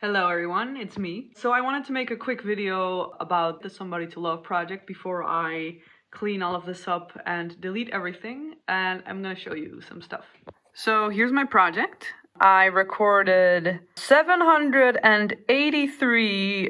Hello everyone, it's me. So I wanted to make a quick video about the Somebody to Love project before I clean all of this up and delete everything, and I'm gonna show you some stuff. So here's my project. I recorded 783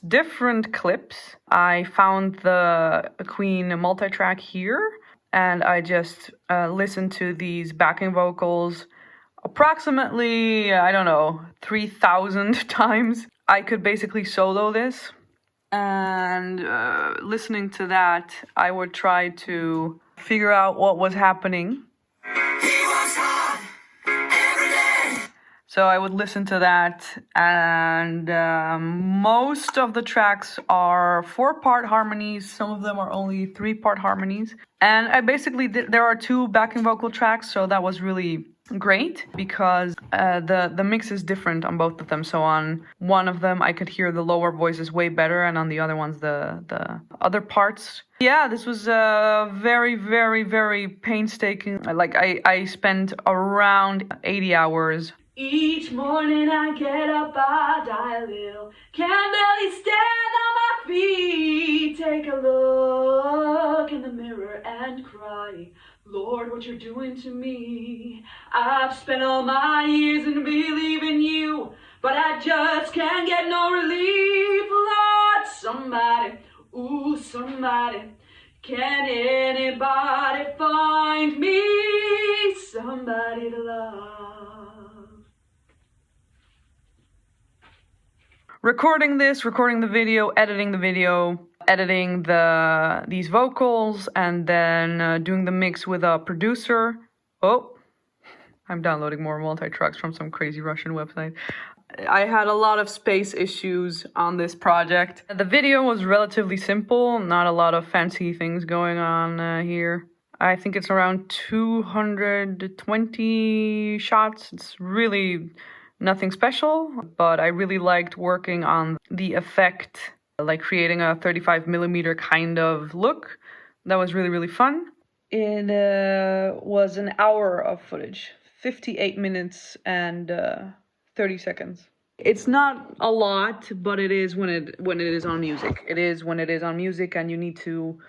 different clips. I found the Queen multi-track here, and I just listened to these backing vocals approximately, I don't know, 3,000 times. I could basically solo this, and listening to that, I would try to figure out what was happening. So I would listen to that, and most of the tracks are 4-part harmonies. Some of them are only 3-part harmonies. And I basically there are 2 backing vocal tracks, so that was really great because the mix is different on both of them. So on one of them I could hear the lower voices way better, and on the other ones the other parts. Yeah, this was very, very, very painstaking. Like I spent around 80 hours. Each morning I get up, I die a little, can't barely stand on my feet. Take a look in the mirror and cry, Lord, what you're doing to me. I've spent all my years in believing you, but I just can't get no relief. Lord, somebody, ooh, somebody, can anybody find me somebody to love? Recording the video, editing these vocals, and then doing the mix with a producer. Oh, I'm downloading more multi-tracks from some crazy Russian website. I had a lot of space issues on this project. The video was relatively simple, not a lot of fancy things going on here. I think it's around 220 shots. It's really nothing special, but I really liked working on the effect, like creating a 35mm kind of look. That was really, really fun. It was an hour of footage, 58 minutes and 30 seconds. It's not a lot, but it is when it is on music. It is when it is on music, and you need to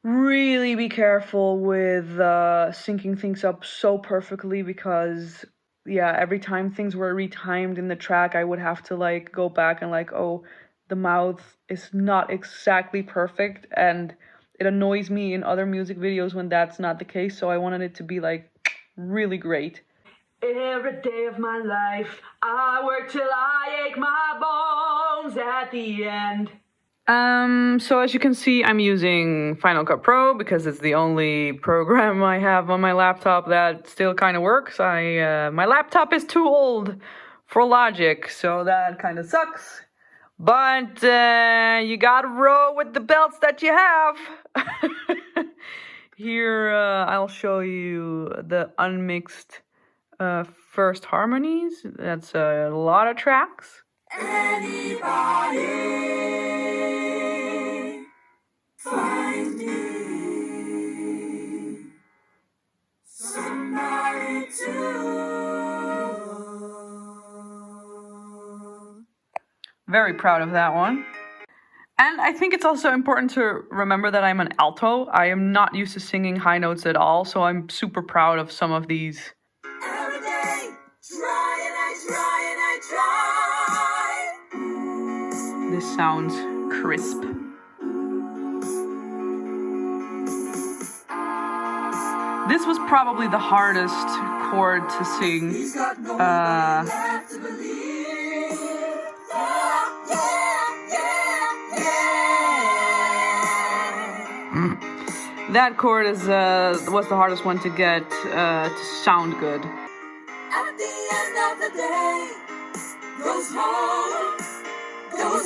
really be careful with syncing things up so perfectly, because yeah, every time things were retimed in the track, I would have to like go back and like, oh, the mouth is not exactly perfect, and it annoys me in other music videos when that's not the case. So I wanted it to be like really great. Every day of my life, I work till I ache my bones at the end. So as you can see, I'm using Final Cut Pro because it's the only program I have on my laptop that still kind of works. My laptop is too old for Logic, so that kind of sucks. But you gotta roll with the belts that you have. Here, I'll show you the unmixed first harmonies. That's a lot of tracks. Anybody find me somebody to love. Very proud of that one. And I think it's also important to remember that I'm an alto. I am not used to singing high notes at all, so I'm super proud of some of these. Every day, try and I try. This sounds crisp. This was probably the hardest chord to sing. That chord was the hardest one to get to sound good. At the end of the day, goes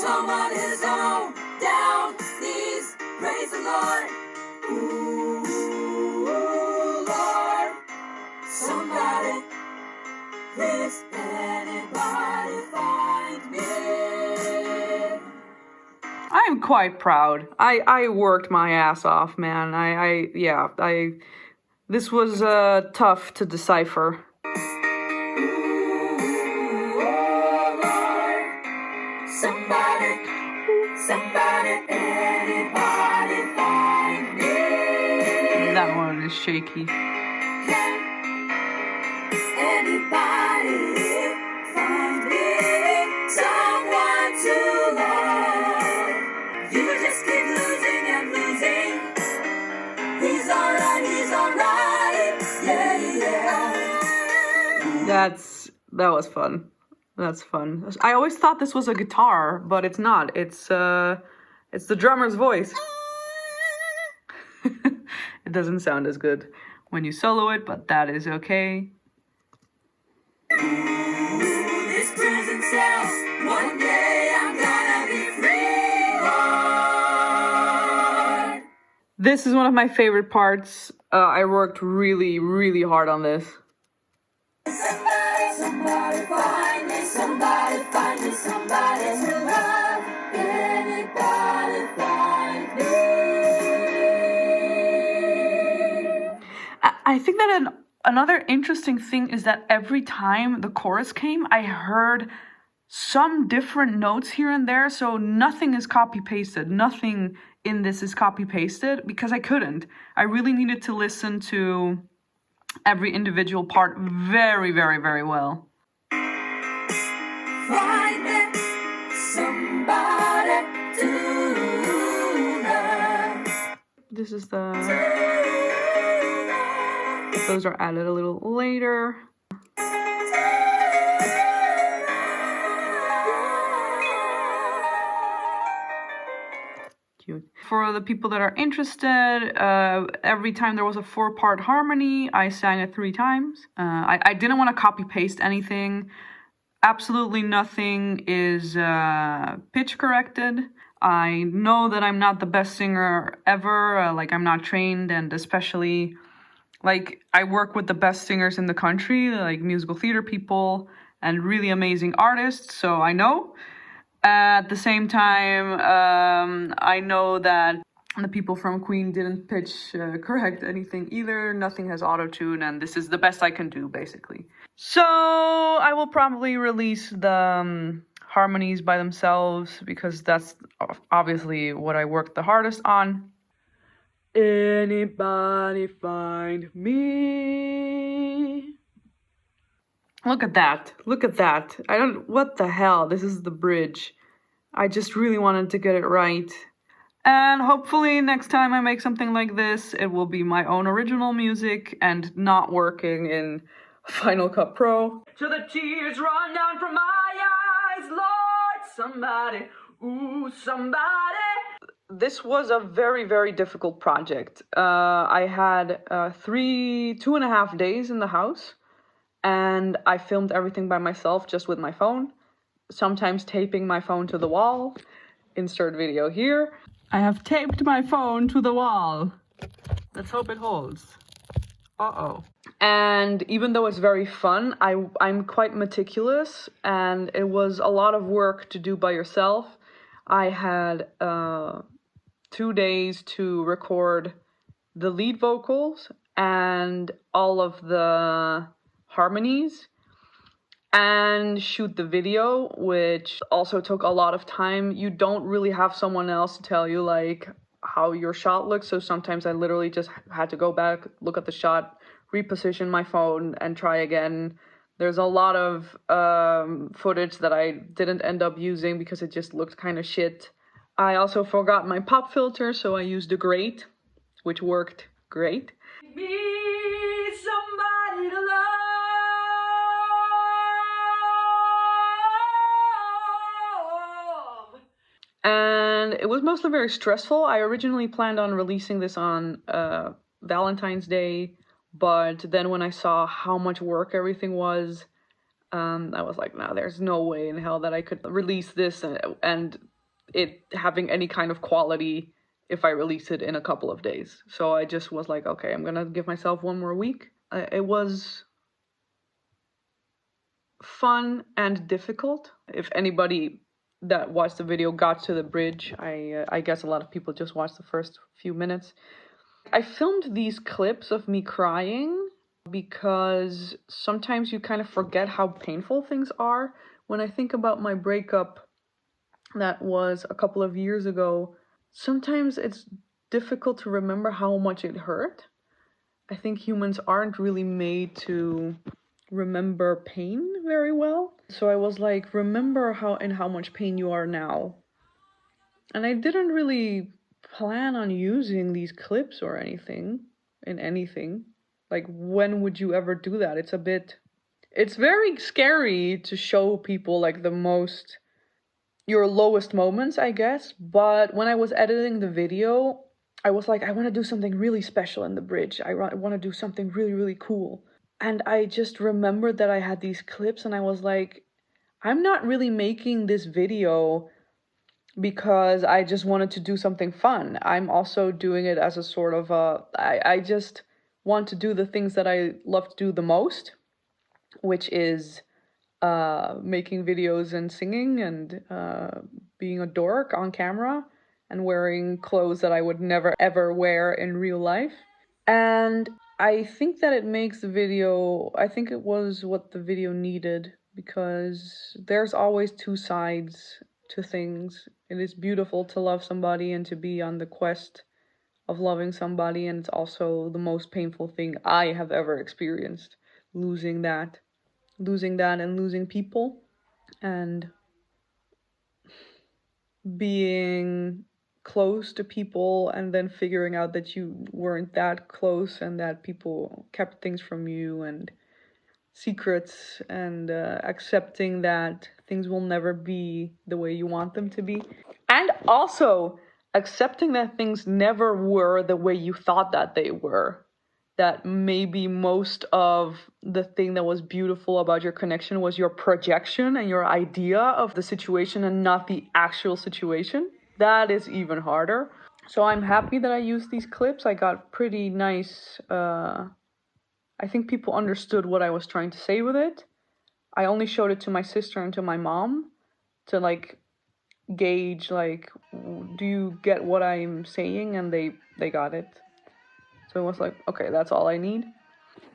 home on his own, down knees, praise the Lord. Ooh, Lord, somebody, please, anybody find me. I'm quite proud. I worked my ass off, man. This was tough to decipher. Ooh, Lord, anybody find me? That one is shaky. Anybody find me someone to love? You just keep losing and losing. He's alright, yeah, yeah. That was fun. That's fun. I always thought this was a guitar, but it's not. It's the drummer's voice. It doesn't sound as good when you solo it, but that is okay. This prison cell, one day I'm gonna be free, Lord. This is one of my favorite parts. I worked really, really hard on this. Somebody find me, somebody find me, somebody to love. Anybody find me. I think that another interesting thing is that every time the chorus came, I heard some different notes here and there, so nothing is copy-pasted. Nothing in this is copy-pasted because I couldn't. I really needed to listen to every individual part very, very, very well. Find me somebody to love. This is the... Those are added a little later. Cute. For the people that are interested, every time there was a 4-part harmony, I sang it 3 times. I didn't want to copy-paste anything. Absolutely nothing is pitch corrected. I know that I'm not the best singer ever, I'm not trained, and especially, I work with the best singers in the country, like musical theater people, and really amazing artists, so I know. At the same time, I know that the people from Queen didn't pitch correct anything either. Nothing has auto-tune, and this is the best I can do, basically. So I will probably release the harmonies by themselves because that's obviously what I worked the hardest on. Anybody find me? Look at that. Look at that. What the hell? This is the bridge. I just really wanted to get it right. And hopefully next time I make something like this, it will be my own original music and not working in Final Cut Pro. Till the tears run down from my eyes, Lord, somebody, ooh, somebody. This was a very, very difficult project. I had 2.5 days in the house. And I filmed everything by myself, just with my phone. Sometimes taping my phone to the wall. Insert video here. I have taped my phone to the wall. Let's hope it holds. Uh-oh. And even though it's very fun, I'm quite meticulous. And it was a lot of work to do by yourself. I had 2 days to record the lead vocals and all of the harmonies and shoot the video, which also took a lot of time. You don't really have someone else to tell you how your shot looks, so sometimes I literally just had to go back, look at the shot, reposition my phone and try again. There's a lot of footage that I didn't end up using because it just looked kind of shit. I also forgot my pop filter, so I used a grate, which worked great. Be somebody to love. And it was mostly very stressful. I originally planned on releasing this on Valentine's Day, but then when I saw how much work everything was, I was like, no, there's no way in hell that I could release this and it having any kind of quality if I release it in a couple of days. So I just was like, okay, I'm gonna give myself 1 more week. It was fun and difficult. If anybody that watched the video got to the bridge, I guess a lot of people just watched the first few minutes. I filmed these clips of me crying because sometimes you kind of forget how painful things are. When I think about my breakup, that was a couple of years ago. Sometimes it's difficult to remember how much it hurt. I think humans aren't really made to remember pain very well. So I was like, remember how much pain you are now. And I didn't really plan on using these clips or anything in anything. Like, when would you ever do that? It's very scary to show people like your lowest moments, I guess. But when I was editing the video, I was like, I want to do something really special in the bridge. I want to do something really, really cool. And I just remembered that I had these clips and I was like, I'm not really making this video because I just wanted to do something fun. I'm also doing it as a sort of I just want to do the things that I love to do the most, which is making videos and singing and being a dork on camera and wearing clothes that I would never ever wear in real life. And I think that it makes the video, I think it was what the video needed, because there's always two sides to things. It is beautiful to love somebody and to be on the quest of loving somebody, and it's also the most painful thing I have ever experienced, losing that and losing people and being close to people and then figuring out that you weren't that close and that people kept things from you and secrets, and accepting that things will never be the way you want them to be, and also accepting that things never were the way you thought that they were. That maybe most of the thing that was beautiful about your connection was your projection and your idea of the situation and not the actual situation. That is even harder. So I'm happy that I used these clips. I got pretty nice. I think people understood what I was trying to say with it. I only showed it to my sister and to my mom to like gauge, like, do you get what I'm saying? And they got it. So it was like, okay, that's all I need.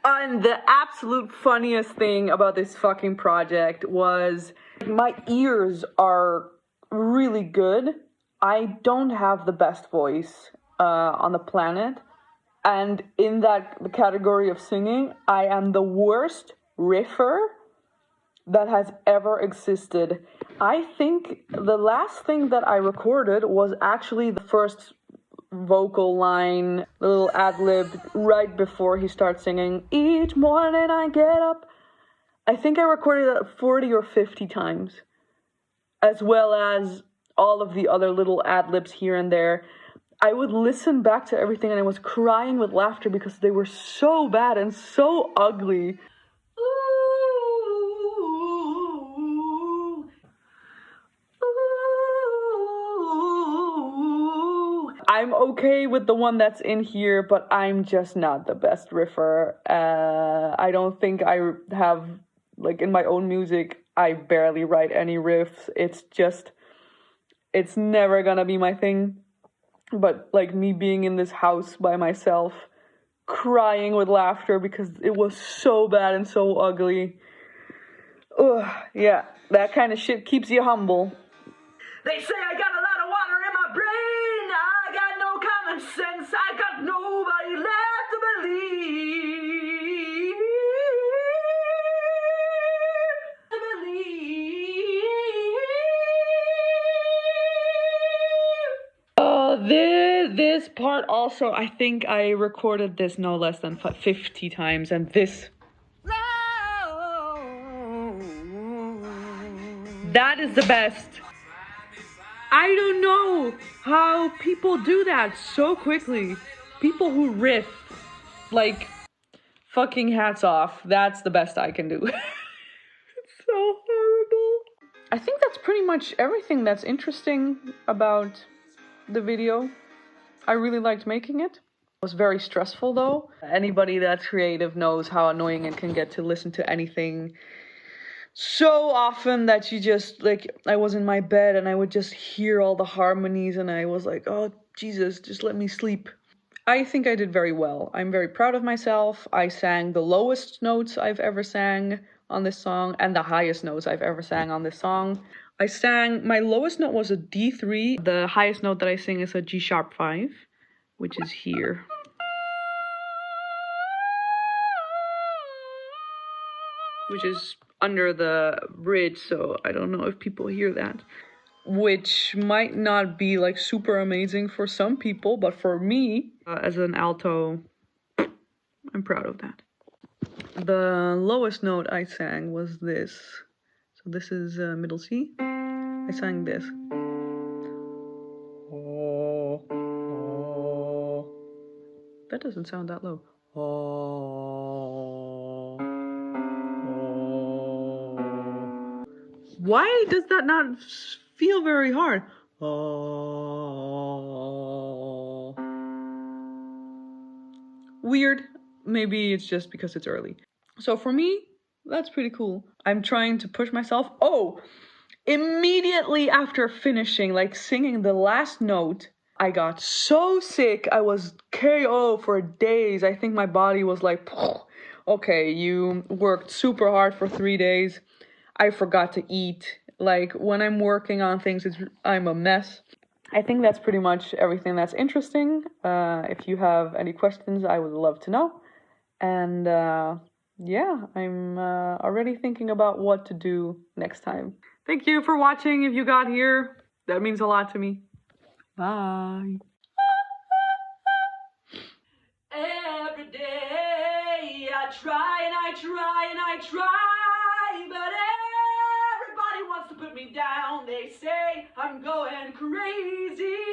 And the absolute funniest thing about this fucking project was my ears are really good. I don't have the best voice on the planet. And in that category of singing, I am the worst riffer that has ever existed. I think the last thing that I recorded was actually the first vocal line, the little ad-lib right before he starts singing, each morning I get up. I think I recorded that 40 or 50 times, as well as all of the other little ad-libs here and there. I would listen back to everything and I was crying with laughter because they were so bad and so ugly. I'm okay with the one that's in here, but I'm just not the best riffer. I don't think I have, like, in my own music, I barely write any riffs. It's never gonna be my thing. But, like, me being in this house by myself, crying with laughter because it was so bad and so ugly. Ugh, yeah, that kind of shit keeps you humble. They say I got a lot of water in my brain. I got no common sense. I got nobody left to believe. Oh, this part also, I think I recorded this no less than 50 times, and this. That is the best. I don't know how people do that so quickly. People who riff, like, fucking hats off. That's the best I can do. It's so horrible. I think that's pretty much everything that's interesting about the video. I really liked making it. It was very stressful though. Anybody that's creative knows how annoying it can get to listen to anything so often that you just, like, I was in my bed and I would just hear all the harmonies and I was like, oh Jesus, just let me sleep. I think I did very well. I'm very proud of myself. I sang the lowest notes I've ever sang on this song and the highest notes I've ever sang on this song. I sang, my lowest note was a D3. The highest note that I sing is a G sharp 5, which is here. Which is under the bridge, so I don't know if people hear that. Which might not be like super amazing for some people, but for me, as an alto, I'm proud of that. The lowest note I sang was this. So this is middle C. I sang this. That doesn't sound that low. Why does that not feel very hard? Weird. Maybe it's just because it's early. So for me, that's pretty cool. I'm trying to push myself. Oh, immediately after finishing, like singing the last note, I got so sick. I was KO for days. I think my body was like, okay, you worked super hard for 3 days. I forgot to eat. Like when I'm working on things, I'm a mess. I think that's pretty much everything that's interesting. If you have any questions, I would love to know. And yeah, I'm already thinking about what to do next time. Thank you for watching. If you got here, that means a lot to me. Bye. Every day I try and I try and I try, but everybody wants to put me down. They say I'm going crazy.